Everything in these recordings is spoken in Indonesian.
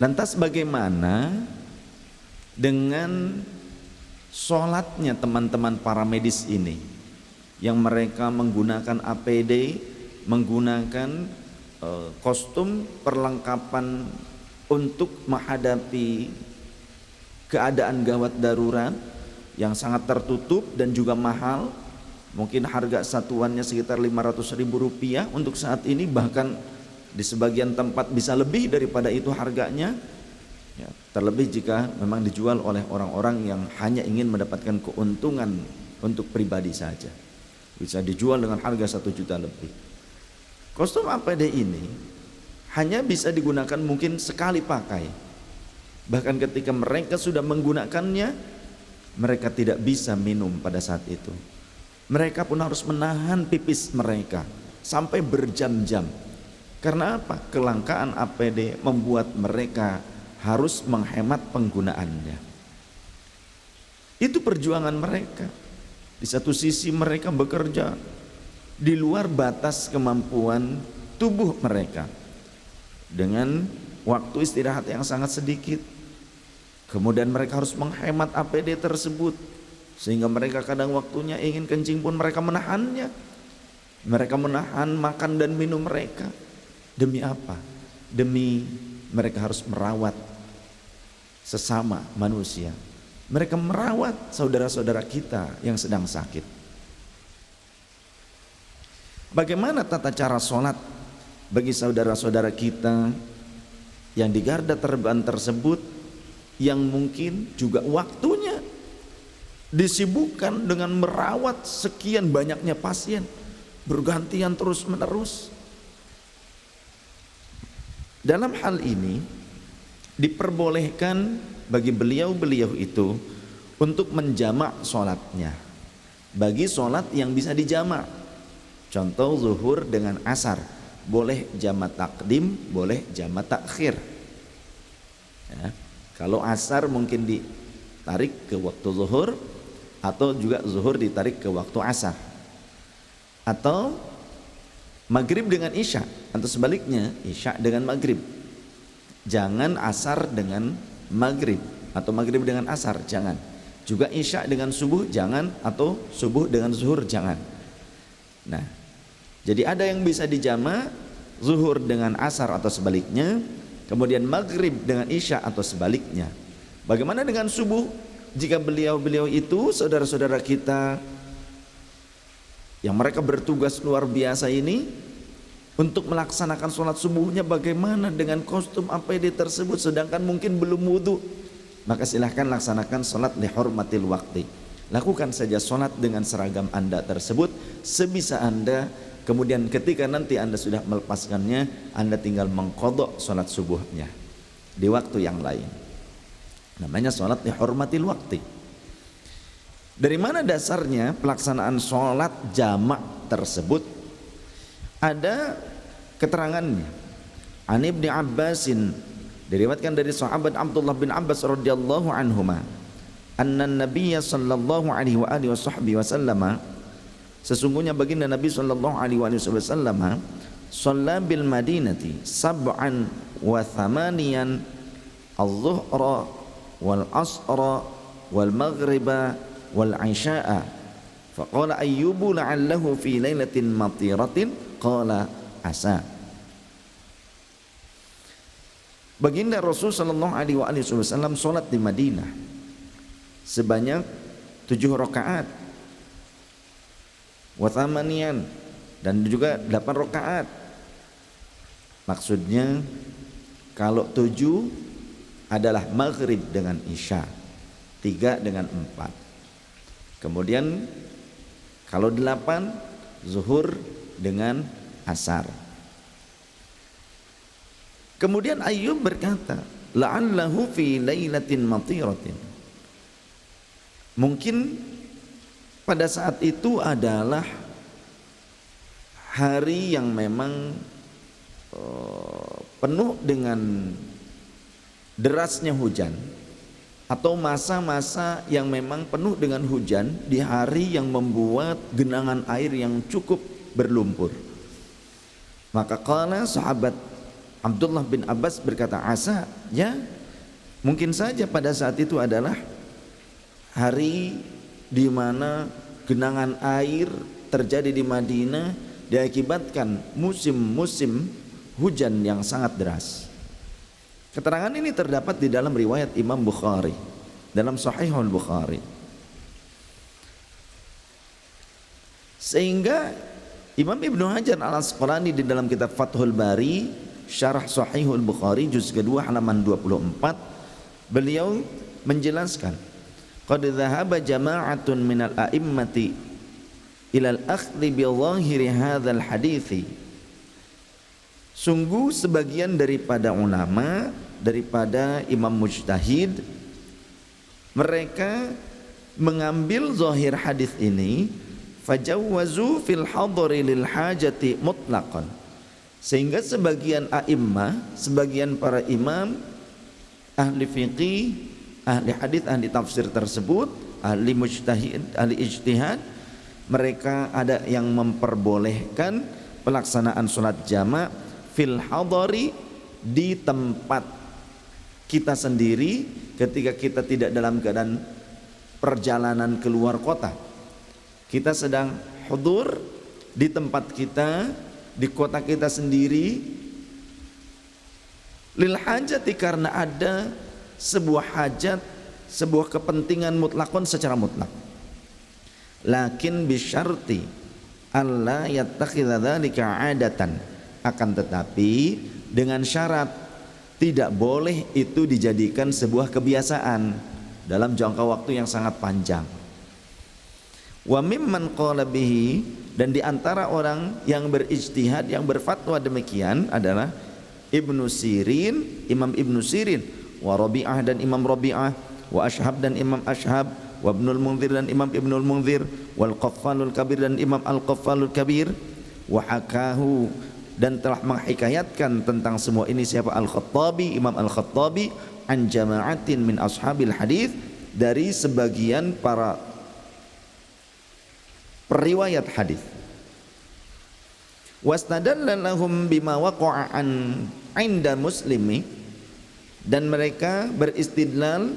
Lantas bagaimana dengan sholatnya teman-teman para medis ini yang mereka menggunakan APD, menggunakan kostum perlengkapan untuk menghadapi keadaan gawat darurat yang sangat tertutup dan juga mahal. Mungkin harga satuannya sekitar 500.000 rupiah untuk saat ini, bahkan di sebagian tempat bisa lebih daripada itu harganya ya, terlebih jika memang dijual oleh orang-orang yang hanya ingin mendapatkan keuntungan untuk pribadi saja, bisa dijual dengan harga 1 juta lebih. Kostum APD ini hanya bisa digunakan mungkin sekali pakai, bahkan ketika mereka sudah menggunakannya mereka tidak bisa minum pada saat itu. Mereka pun harus menahan pipis mereka sampai berjam-jam. Karena apa? Kelangkaan APD membuat mereka harus menghemat penggunaannya. Itu perjuangan mereka. Di satu sisi mereka bekerja di luar batas kemampuan tubuh mereka dengan waktu istirahat yang sangat sedikit. Kemudian mereka harus menghemat APD tersebut, sehingga mereka kadang waktunya ingin kencing pun mereka menahannya. Mereka menahan makan dan minum mereka. Demi apa? Demi mereka harus merawat sesama manusia. Mereka merawat saudara-saudara kita yang sedang sakit. Bagaimana tata cara sholat bagi saudara-saudara kita yang di garda terdepan tersebut, yang mungkin juga waktunya disibukkan dengan merawat sekian banyaknya pasien, bergantian terus menerus. Dalam hal ini diperbolehkan bagi beliau-beliau itu untuk menjamak sholatnya bagi sholat yang bisa dijamak. Contoh zuhur dengan asar, boleh jamak takdim, boleh jamak takhir ya. Kalau asar mungkin ditarik ke waktu zuhur, atau juga zuhur ditarik ke waktu asar, atau maghrib dengan isya, atau sebaliknya isya dengan maghrib. Jangan asar dengan maghrib atau maghrib dengan asar, jangan. Juga isya dengan subuh jangan, atau subuh dengan zuhur jangan. Nah, jadi ada yang bisa dijama, zuhur dengan asar atau sebaliknya, kemudian maghrib dengan isya atau sebaliknya. Bagaimana dengan subuh? Jika beliau-beliau itu saudara-saudara kita yang mereka bertugas luar biasa ini untuk melaksanakan sholat subuhnya, bagaimana dengan kostum APD tersebut sedangkan mungkin belum wudhu? Maka silahkan laksanakan sholat lihormatil wakti. Lakukan saja sholat dengan seragam Anda tersebut sebisa Anda. Kemudian ketika nanti Anda sudah melepaskannya, Anda tinggal mengqadha sholat subuhnya di waktu yang lain. Namanya sholat lihormatil wakti. Dari mana dasarnya pelaksanaan sholat jamak tersebut? Ada keterangannya. An Ibni Abbasin, diriwayatkan dari sahabat Abdullah bin Abbas radhiyallahu anhuma, anna Nabiyya sallallahu alaihi wa alihi wasallam, sesungguhnya baginda Nabi sallallahu alaihi wasallam, shalla bil Madinati sab'an wa thamaniyan az-zuhra wal asra wal maghriba wal isya'a. Faqala Ayyubu la'allahu fi lailatin matiratin, qala asa. Baginda Rasul sallallahu alaihi wasallam salat di Madinah sebanyak 7 rakaat, wa thamaniyan, dan juga 8 rakaat. Maksudnya kalau 7 adalah maghrib dengan isya, 3 dengan 4. Kemudian kalau 8 zuhur dengan asar. Kemudian Ayyub berkata, la'allahu fi lailatin matiratin. Mungkin pada saat itu adalah hari yang memang penuh dengan derasnya hujan, atau masa-masa yang memang penuh dengan hujan, di hari yang membuat genangan air yang cukup berlumpur. Maka qala sahabat Abdullah bin Abbas berkata, asa, ya mungkin saja pada saat itu adalah hari di mana genangan air terjadi di Madinah diakibatkan musim-musim hujan yang sangat deras. Keterangan ini terdapat di dalam riwayat Imam Bukhari, dalam Sahihul Bukhari. Sehingga Imam Ibnu Hajar Al-Asqalani di dalam kitab Fathul Bari Syarah Sahihul Bukhari juz kedua halaman 24, beliau menjelaskan, qad dhahaba jama'atun minal a'immati ilal akhdhi bi dhahiri hadzal hadithi. Sungguh sebagian daripada ulama, daripada imam mujtahid, mereka mengambil zahir hadis ini, fajawwazu fil hadri lil hajati mutlaqan. Sehingga sebagian a'immah, sebagian para imam, ahli fiqih, ahli hadis, ahli tafsir tersebut, ahli mujtahid, ahli ijtihad, mereka ada yang memperbolehkan pelaksanaan sholat jamak fil hadari, di tempat kita sendiri ketika kita tidak dalam keadaan perjalanan keluar kota. Kita sedang hudur di tempat kita, di kota kita sendiri, lil hajati, karena ada sebuah hajat, sebuah kepentingan mutlakon secara mutlak. Lakin bisyarti alla yattakhidha dzalika 'adatan, akan tetapi dengan syarat tidak boleh itu dijadikan sebuah kebiasaan dalam jangka waktu yang sangat panjang. Wa mimman qala bihi, dan diantara orang yang berijtihad, yang berfatwa demikian adalah Ibnu Sirin, Imam Ibnu Sirin, wa Rabi'ah dan Imam Rabi'ah, wa Ashhab dan Imam Ashhab, wa Ibnul Munzir dan Imam Ibnul Munzir, wal Qaffalul Kabir dan Imam Al-Qaffalul Kabir, wa hakahu, dan telah menghikayatkan tentang semua ini siapa? Al-Khattabi, Imam Al-Khattabi, an jama'atin min ashabil hadis, dari sebagian para periwayat hadis. Wastadalla lahum bima waqa'a an 'inda muslimi, dan mereka beristidlal,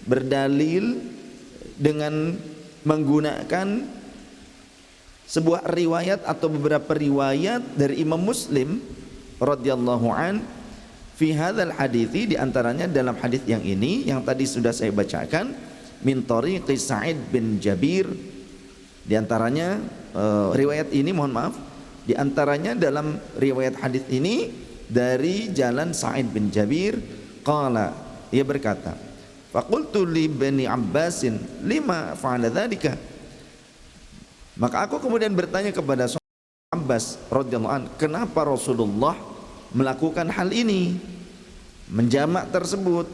berdalil dengan menggunakan sebuah riwayat atau beberapa riwayat dari Imam Muslim radhiyallahu an fi hadzal hadithi, di antaranya dalam hadis yang ini yang tadi sudah saya bacakan, min tariqi Sa'id bin Jabir. Di antaranya riwayat ini, mohon maaf, di antaranya dalam riwayat hadis ini dari jalan Sa'id bin Jabir, qala, ia berkata, faqultu li bani Abbasin lima fa'ala dzalika, maka aku kemudian bertanya kepada sahabat Abbas radhiyallahu an, kenapa Rasulullah melakukan hal ini, menjamak tersebut?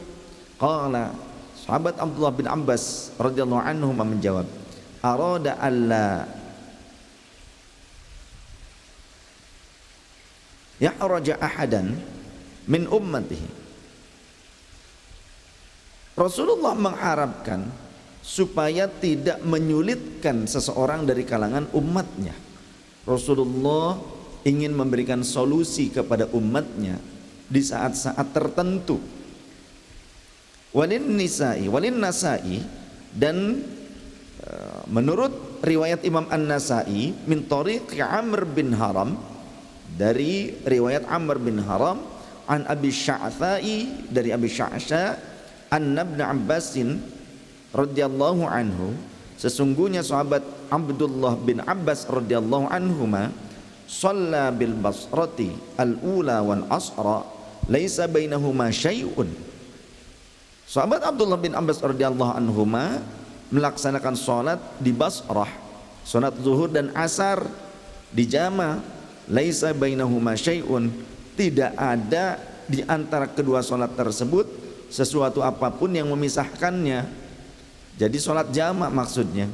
Qala, sahabat Abdullah bin Abbas radhiyallahu anhu menjawab, arada alla yahraja ahadan min ummatihi. Rasulullah mengharapkan supaya tidak menyulitkan seseorang dari kalangan umatnya. Rasulullah ingin memberikan solusi kepada umatnya di saat-saat tertentu. Walin Nasai, dan menurut riwayat Imam An-Nasai, min tariq Amr bin Haram, dari riwayat Amr bin Haram, an Abi Sya'tha'i, dari Abi Sya'tha, an Ibn Abbasin radhiyallahu anhu, sesungguhnya sahabat Abdullah bin Abbas radhiyallahu anhuma, shalla bil basrati al-ula wal asra laisa bainahuma syai'un. Sahabat Abdullah bin Abbas radhiyallahu anhuma melaksanakan salat di Basrah, salat zuhur dan asar di jama, laisa bainahuma syai'un, tidak ada di antara kedua salat tersebut sesuatu apapun yang memisahkannya. Jadi salat jamak maksudnya.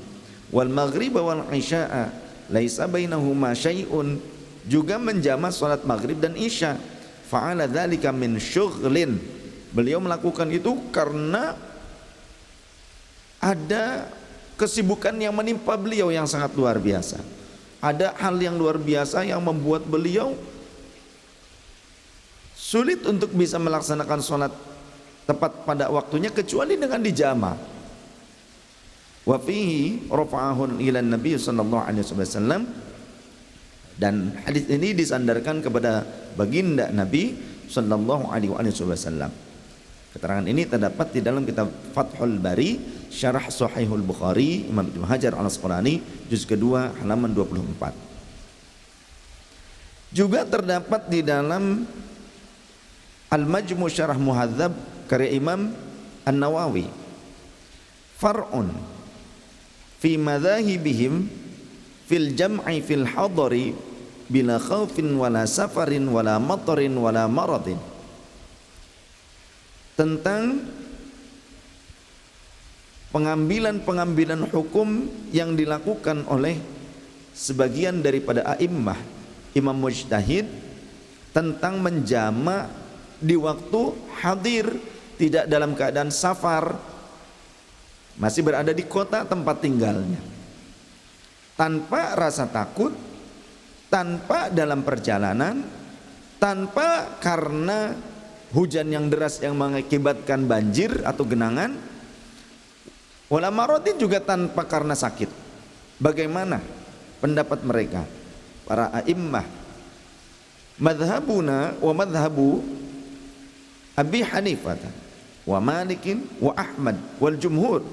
Wal maghrib wal isya'a laisa bainahuma syai'un, juga menjamak salat maghrib dan isya. Fa'ala dzalika min syughlin, beliau melakukan itu karena ada kesibukan yang menimpa beliau yang sangat luar biasa. Ada hal yang luar biasa yang membuat beliau Sulit untuk bisa melaksanakan sholat tepat pada waktunya kecuali dengan dijama. Wa fihi rafa'ahu ila Nabi sallallahu alaihi wasallam, dan hadis ini disandarkan kepada baginda Nabi sallallahu alaihi wasallam. Keterangan ini terdapat di dalam kitab Fathul Bari Syarah Sahihul Bukhari Imam Ibnu Hajar Al-Asqalani juz kedua halaman 24. Juga terdapat di dalam Al-Majmu' Syarah Muhadzab karya Imam An-Nawawi, far'un fi madzahibihim fil jam'i fil hadari bila khaufin wala safarin wala matarin wala maradin, tentang pengambilan hukum yang dilakukan oleh sebagian daripada a'immah, imam mujtahid, tentang menjama' di waktu hadir, tidak dalam keadaan safar, masih berada di kota tempat tinggalnya, tanpa rasa takut, tanpa dalam perjalanan, tanpa karena hujan yang deras yang mengakibatkan banjir atau genangan, wala maradin, juga tanpa karena sakit. Bagaimana pendapat mereka para a'immah? Madhabuna wa madhabu Abi Hanifah wa Malikin wa Ahmad wal jumhur.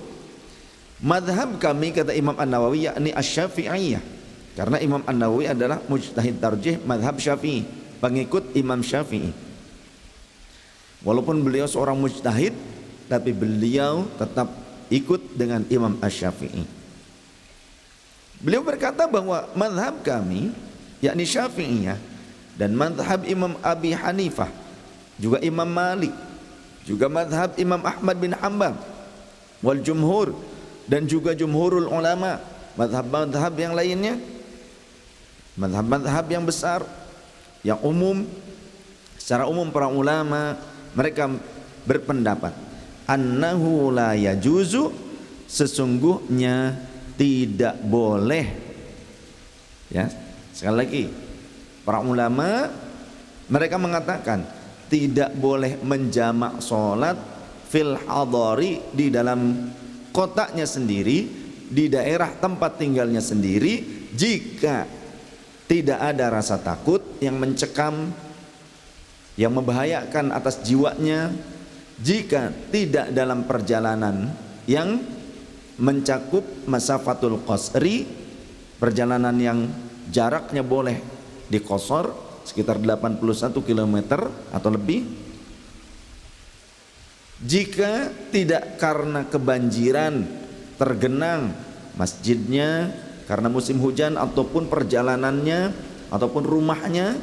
Madhab kami, kata Imam An-Nawawi, yakni Asy-Syafi'iyah, karena Imam An-Nawawi adalah mujtahid tarjih madhab Syafi'i, pengikut Imam Syafi'i. Walaupun beliau seorang mujtahid, tapi beliau tetap ikut dengan Imam Asy-Syafi'i. Beliau berkata bahwa madhab kami yakni Syafi'iyah dan madhab Imam Abi Hanifah, juga Imam Malik, juga madhab Imam Ahmad bin Hanbal wal jumhur, dan juga jumhurul ulama, madhab-madhab yang lainnya, madhab-madhab yang besar, yang umum, secara umum para ulama mereka berpendapat annahu la yajuzu, sesungguhnya tidak boleh. Ya, sekali lagi, para ulama mereka mengatakan tidak boleh menjamak sholat fil hadari, di dalam kotanya sendiri, di daerah tempat tinggalnya sendiri, jika tidak ada rasa takut yang mencekam, yang membahayakan atas jiwanya, jika tidak dalam perjalanan yang mencakup masafatul qasri, perjalanan yang jaraknya boleh diqasar sekitar 81 km atau lebih, jika tidak karena kebanjiran, tergenang masjidnya karena musim hujan, ataupun perjalanannya, ataupun rumahnya,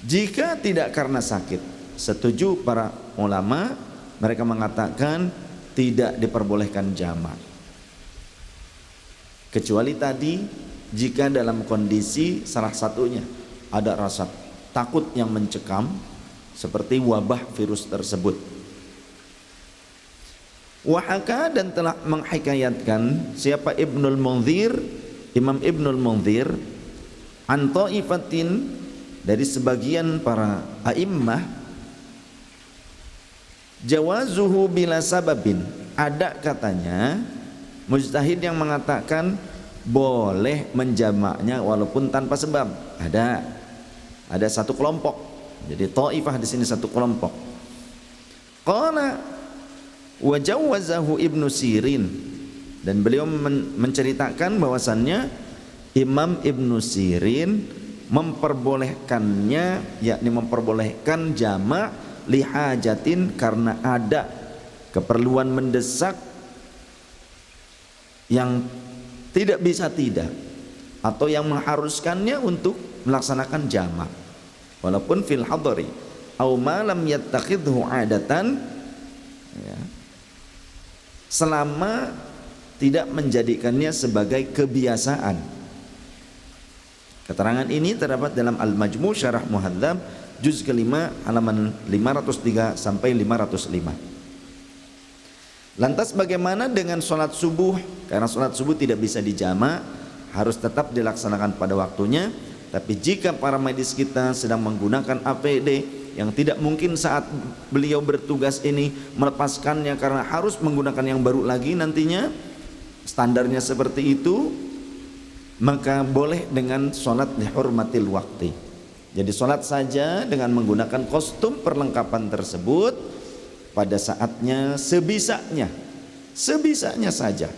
jika tidak karena sakit. Setuju para ulama, mereka mengatakan tidak diperbolehkan jamak, kecuali tadi jika dalam kondisi salah satunya ada rasa takut yang mencekam seperti wabah virus tersebut. Wahaka, dan telah menghikayatkan siapa Ibnul Munzir, Imam Ibnul Munzir, an ta'ifatin, dari sebagian para a'immah, jawazuhu bila sababin, ada katanya mujtahid yang mengatakan boleh menjamaknya walaupun tanpa sebab. Ada satu kelompok. Jadi ta'ifah di sini satu kelompok. Qala wa jawazahu Ibnu Sirin, dan beliau menceritakan bahwasannya Imam Ibnu Sirin memperbolehkannya, yakni memperbolehkan jamak lihajatin, karena ada keperluan mendesak yang tidak bisa tidak, atau yang mengharuskannya untuk melaksanakan jamak walaupun fil hadari au ma lam yattakhidhu adatan, ya, selama tidak menjadikannya sebagai kebiasaan. Keterangan ini terdapat dalam Al-Majmu' Syarah Muhadzab juz kelima halaman 503 sampai 505. Lantas bagaimana dengan sholat subuh? Karena sholat subuh tidak bisa dijamak, harus tetap dilaksanakan pada waktunya. Tapi jika para medis kita sedang menggunakan APD yang tidak mungkin saat beliau bertugas ini melepaskannya karena harus menggunakan yang baru lagi nantinya, standarnya seperti itu, maka boleh dengan sholat dihormatil waktu. Jadi sholat saja dengan menggunakan kostum perlengkapan tersebut pada saatnya, sebisanya saja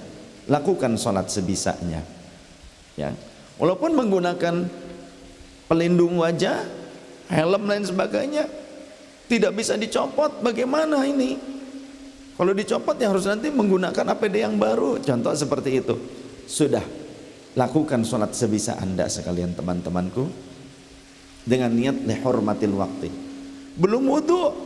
lakukan sholat sebisanya, ya. Walaupun menggunakan pelindung wajah, helm lain sebagainya, tidak bisa dicopot, bagaimana ini? Kalau dicopot ya harus nanti menggunakan APD yang baru, contoh seperti itu. Sudah, lakukan sholat sebisa Anda sekalian teman-temanku dengan niat lihormatil waktu. Belum wudu,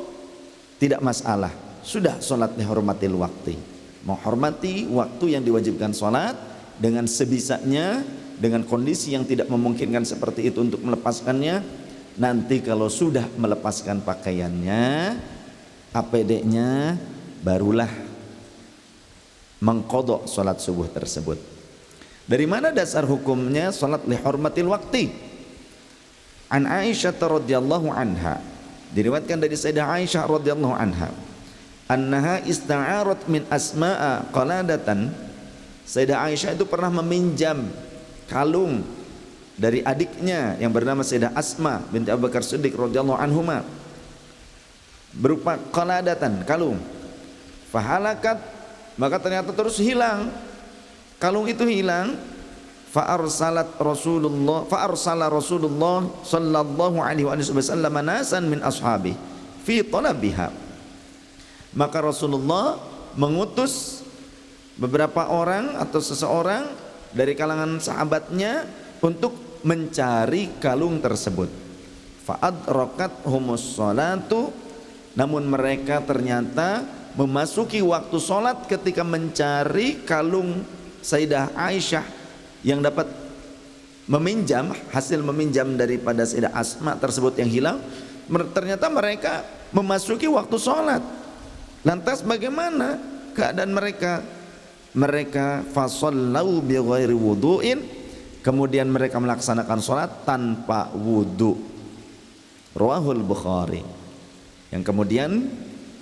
tidak masalah, sudah sholat lihormatil waktu. Menghormati waktu yang diwajibkan sholat dengan sebisanya, dengan kondisi yang tidak memungkinkan seperti itu untuk melepaskannya. Nanti kalau sudah melepaskan pakaiannya, APD-nya, barulah mengqadha sholat subuh tersebut. Dari mana dasar hukumnya sholat lihormatil waktu? An Aisyah radhiyallahu anha, diriwayatkan dari Sayyidah Aisyah radhiyallahu anha, annaha ista'arat min asma'a qaladatan. Sayyidah Aisyah itu pernah meminjam kalung dari adiknya yang bernama Sayyidah Asma binti Abu Bakar Siddiq radhiyallahu anhuma, berupa qaladatan, kalung. Fahalakat, maka ternyata terus hilang, kalung itu hilang. Faarsala Rasulullah sallallahu alaihi wasallam nasan min ashabi fi talabiha. Maka Rasulullah mengutus beberapa orang atau seseorang dari kalangan sahabatnya untuk mencari kalung tersebut. Fa'adrakat humus sholatu, namun mereka ternyata memasuki waktu sholat ketika mencari kalung Sayyidah Aisyah yang dapat meminjam, hasil meminjam daripada Sayyidah Asma tersebut yang hilang. Ternyata mereka memasuki waktu sholat. Lantas bagaimana keadaan mereka? Mereka fasallau bi ghairi wudu'in, kemudian mereka melaksanakan sholat tanpa wudu. Rawahul Bukhari, yang kemudian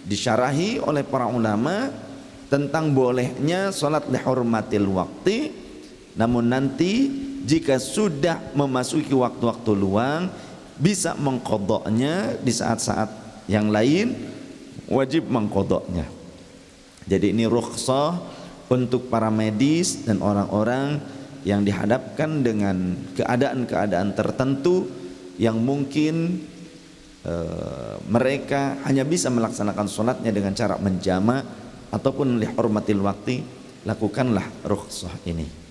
disyarahi oleh para ulama tentang bolehnya sholat lihormatil waktu. Namun nanti jika sudah memasuki waktu-waktu luang, bisa mengqadha'nya di saat-saat yang lain, wajib mengqadha'nya. Jadi ini rukhsah untuk para medis dan orang-orang yang dihadapkan dengan keadaan-keadaan tertentu yang mungkin mereka hanya bisa melaksanakan sholatnya dengan cara menjama' ataupun lihormatil waktu. Lakukanlah rukhsah ini.